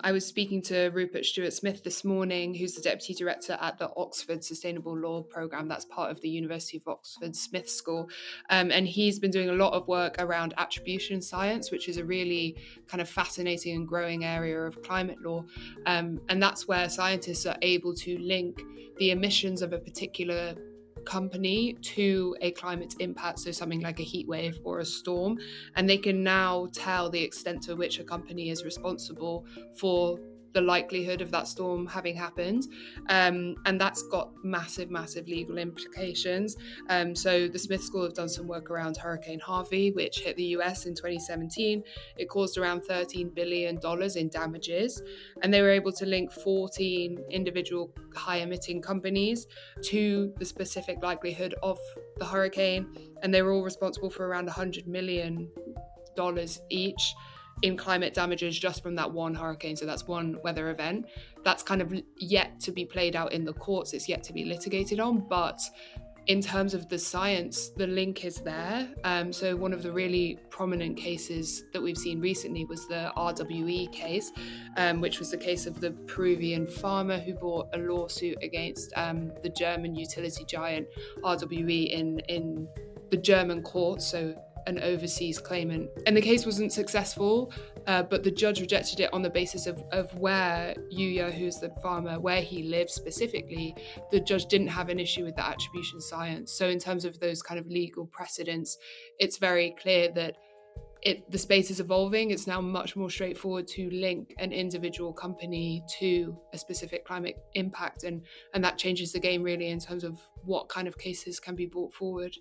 I was speaking to Rupert Stewart-Smith this morning, who's the Deputy Director at the Oxford Sustainable Law Programme. That's part of the University of Oxford Smith School. And he's been doing a lot of work around attribution science, which is a really kind of fascinating and growing area of climate law. And that's where scientists are able to link the emissions of a particular company to a climate impact, so something like a heat wave or a storm, and they can now tell the extent to which a company is responsible for the likelihood of that storm having happened, and that's got massive legal implications. So the Smith School have done some work around Hurricane Harvey, which hit the US in 2017. It caused around $13 billion in damages, and they were able to link 14 individual high emitting companies to the specific likelihood of the hurricane, and they were all responsible for around $100 million each in climate damages just from that one hurricane. So that's one weather event. That's kind of yet to be played out in the courts. It's yet to be litigated on, but in terms of the science, the link is there. So one of the really prominent cases that we've seen recently was the RWE case, which was the case of the Peruvian farmer who brought a lawsuit against the German utility giant RWE in the German courts, so an overseas claimant. And the case wasn't successful, but the judge rejected it on the basis of where Yuya, who's the farmer, where he lives specifically. The judge didn't have an issue with the attribution science. So in terms of those kind of legal precedents, it's very clear that the space is evolving. It's now much more straightforward to link an individual company to a specific climate impact, and that changes the game really in terms of what kind of cases can be brought forward.